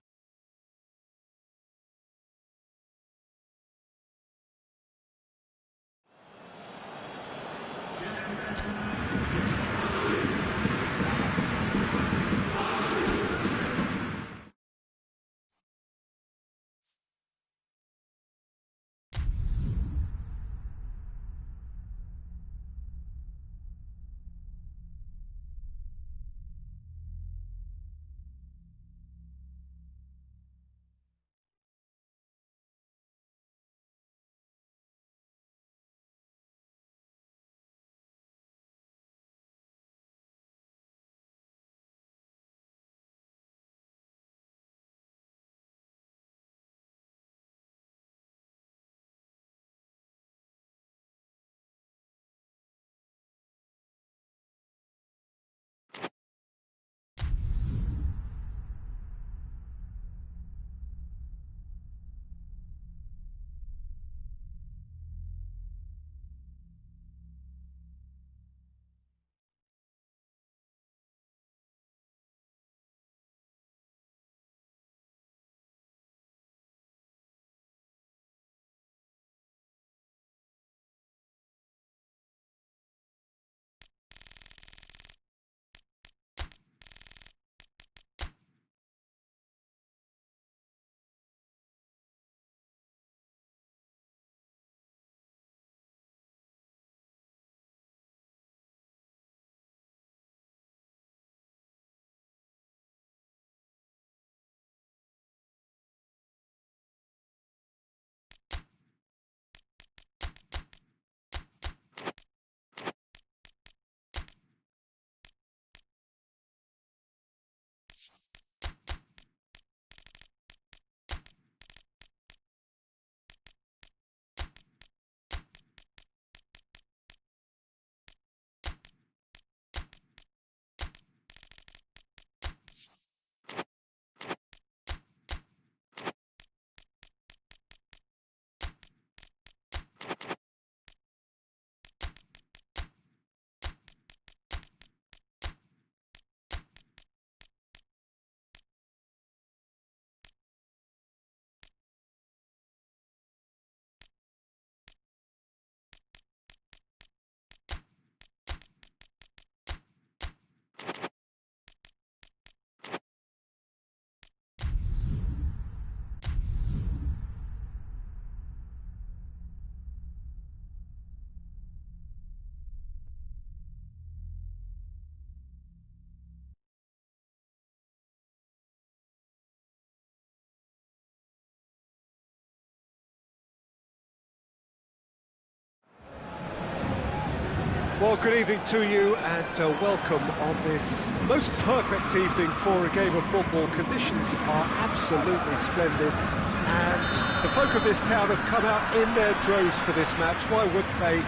Well, good evening to you and welcome on this most perfect evening for a game of football. Conditions are absolutely splendid and the folk of this town have come out in their droves for this match. Why wouldn't they?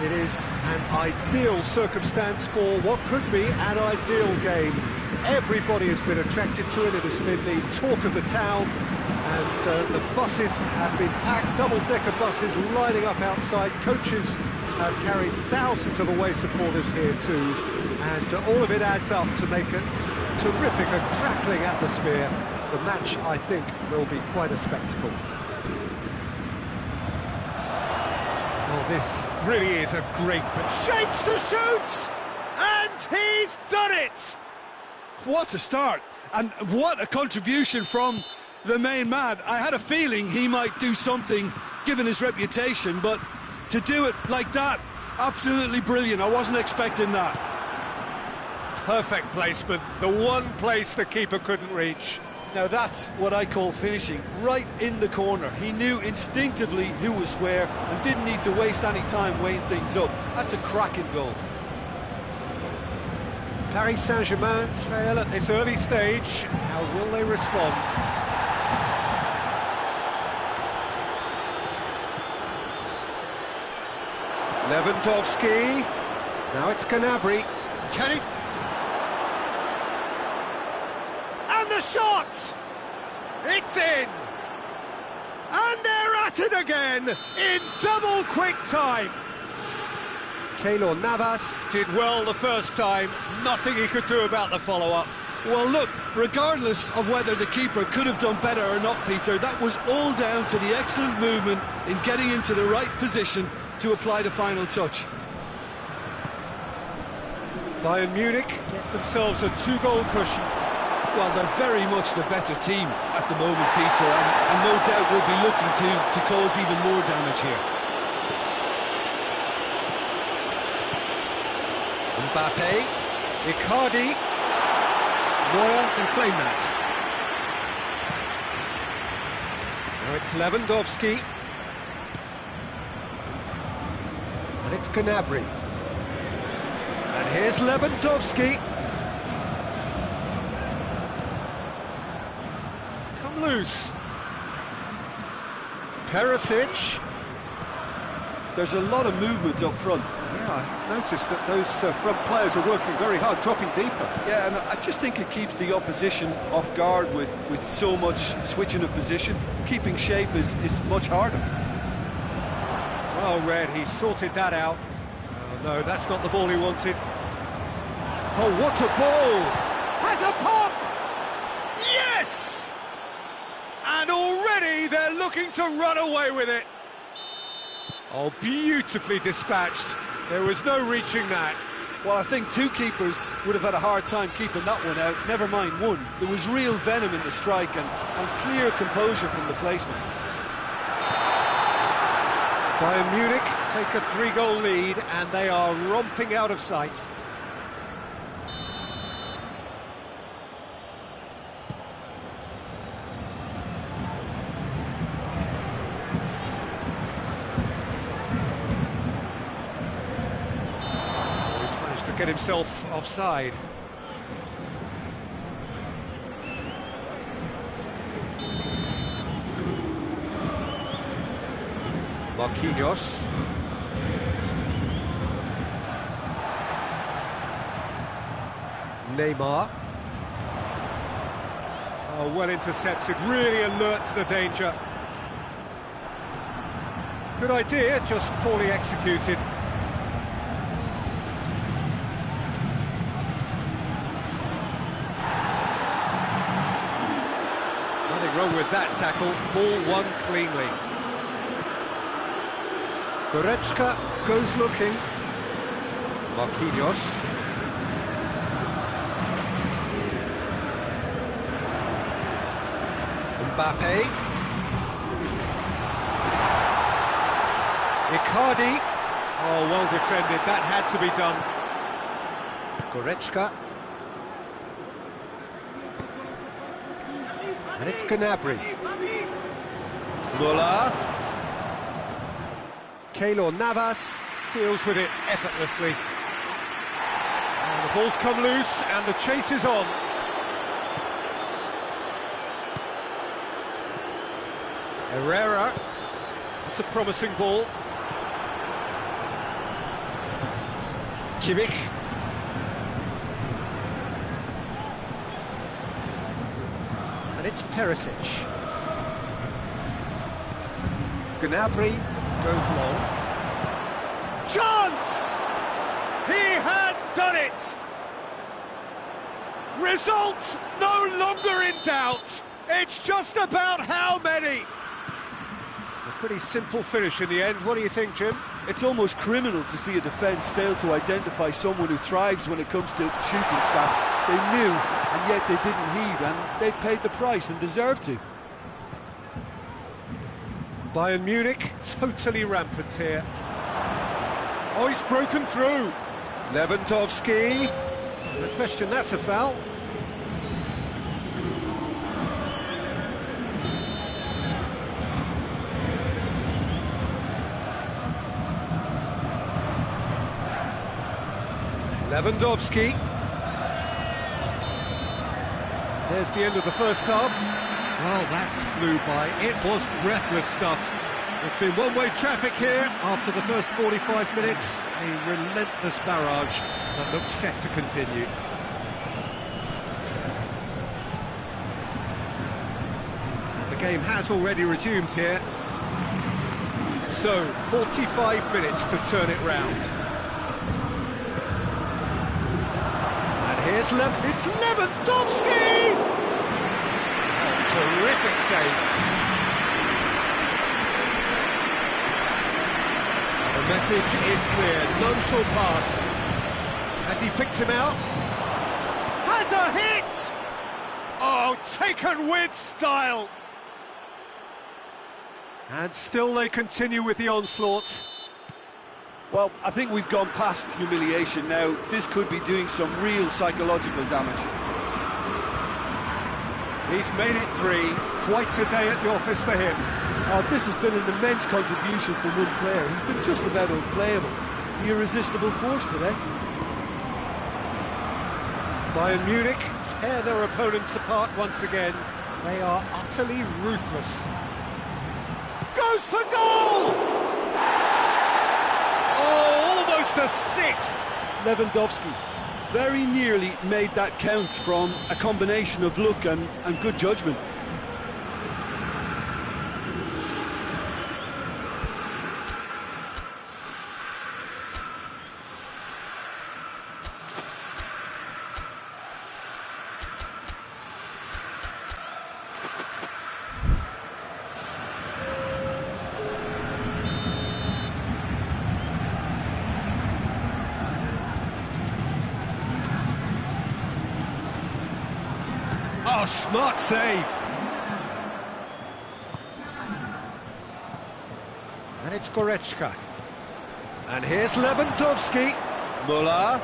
It is an ideal circumstance for what could be an ideal game. Everybody has been attracted to it. It has been the talk of the town and the buses have been packed, double-decker buses lining up outside. Coaches have carried thousands of away supporters here too, and all of it adds up to make a terrific and crackling atmosphere. The match, I think, will be quite a spectacle. Well, this really is a great... Shapes to shoot! And he's done it! What a start, and what a contribution from the main man. I had a feeling he might do something, given his reputation, but to do it like that, absolutely brilliant. I wasn't expecting that. Perfect placement, the one place the keeper couldn't reach. Now that's what I call finishing, right in the corner. He knew instinctively who was where and didn't need to waste any time weighing things up. That's a cracking goal. Paris Saint-Germain trail at this early stage. How will they respond? Lewandowski. Now it's Gnabry. Can he? And the shot! It's in! And they're at it again in double quick time. Keylor Navas did well the first time, nothing he could do about the follow-up. Well, look, regardless of whether the keeper could have done better or not, Peter, that was all down to the excellent movement in getting into the right position to apply the final touch. Bayern Munich get themselves a 2-goal cushion. Well, they're very much the better team at the moment, Peter, and no doubt will be looking to cause even more damage here. Mbappe, Icardi, Neuer can claim that. Now it's Lewandowski. And it's Gnabry. And here's Lewandowski. He's come loose. Perisic. There's a lot of movement up front. Yeah, I've noticed that those front players are working very hard, dropping deeper. Yeah, and I just think it keeps the opposition off guard with so much switching of position. Keeping shape is much harder. Well read, he sorted that out. Oh no, that's not the ball he wanted. Oh, what a ball! Has a pop! Yes! And already they're looking to run away with it. Oh, beautifully dispatched. There was no reaching that. Well, I think two keepers would have had a hard time keeping that one out, never mind one. There was real venom in the strike and clear composure from the placement. Bayern Munich take a 3-goal lead and they are romping out of sight. Get himself offside. Marquinhos. Neymar. Oh, well intercepted, really alert to the danger. Good idea, just poorly executed. Wrong with that tackle, ball won cleanly. Goretzka goes looking. Marquinhos. Mbappe. Icardi. Oh, well defended, that had to be done. Goretzka. And it's Gnabry. Muller. Keylor Navas deals with it effortlessly. And the ball's come loose and the chase is on. Herrera. That's a promising ball. Kimmich. And it's Perisic. Gnabry goes long. Chance! He has done it! Result no longer in doubt. It's just about how many. A pretty simple finish in the end. What do you think, Jim? It's almost criminal to see a defence fail to identify someone who thrives when it comes to shooting stats. They knew, and yet they didn't heed, and they've paid the price and deserve to. Bayern Munich, totally rampant here. Oh, he's broken through. Lewandowski. No question, that's a foul. Lewandowski. There's the end of the first half. Well, that flew by. It was breathless stuff. It's been one-way traffic here after the first 45 minutes. A relentless barrage that looks set to continue. And the game has already resumed here. So, 45 minutes to turn it round. Here's it's Lewandowski! Oh, terrific save. The message is clear, none shall pass. Has he picked him out? Has a hit! Oh, taken with style! And still they continue with the onslaught. Well, I think we've gone past humiliation now. This could be doing some real psychological damage. He's made it 3. Quite a day at the office for him. This has been an immense contribution from one player. He's been just about unplayable. The irresistible force today. Bayern Munich tear their opponents apart once again. They are utterly ruthless. Goes for goal! A 6th. Lewandowski very nearly made that count from a combination of luck and good judgment. Oh, smart save. And it's Goretzka. And here's Lewandowski. Müller.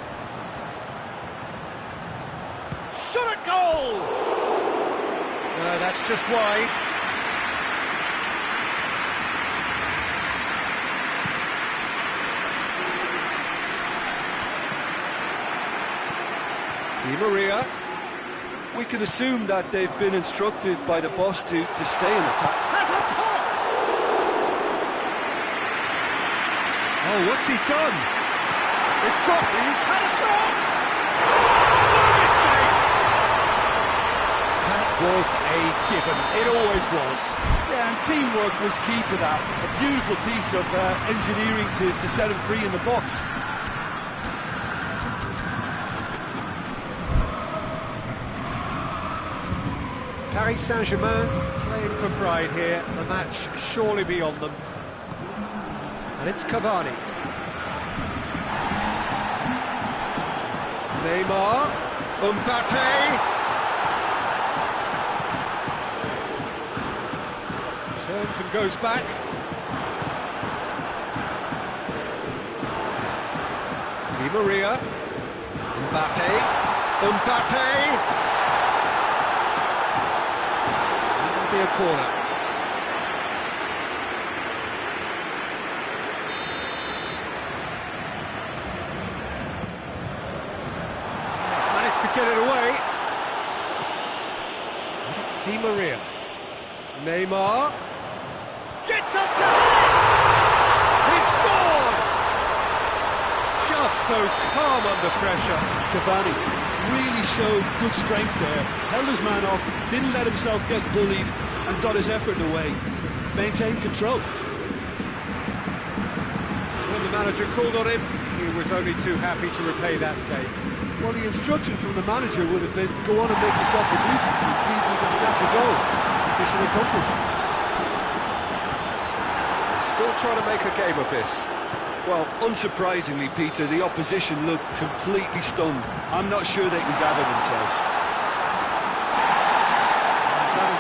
Shot at goal! No, that's just wide. Di Maria. We can assume that they've been instructed by the boss to stay in attack. Has a pop! Oh, what's he done? It's got he's had a shot! No mistake! That was a given. It always was. Yeah, and teamwork was key to that. A beautiful piece of engineering to set him free in the box. Paris Saint-Germain playing for pride here, the match surely beyond them. And it's Cavani. Neymar, Mbappe. Turns and goes back. Di Maria, Mbappe. Be a corner. Managed to get it away. And it's Di Maria. Neymar gets up to hit. He scored. Just so calm under pressure. Cavani really showed good strength there. Held his man off, didn't let himself get bullied, and got his effort away. Maintained control. When the manager called on him, he was only too happy to repay that faith. Well, the instruction from the manager would have been, go on and make yourself a nuisance and see if you can snatch a goal. Mission accomplished. Still trying to make a game of this. Well, unsurprisingly, Peter, the opposition look completely stunned. I'm not sure they can gather themselves.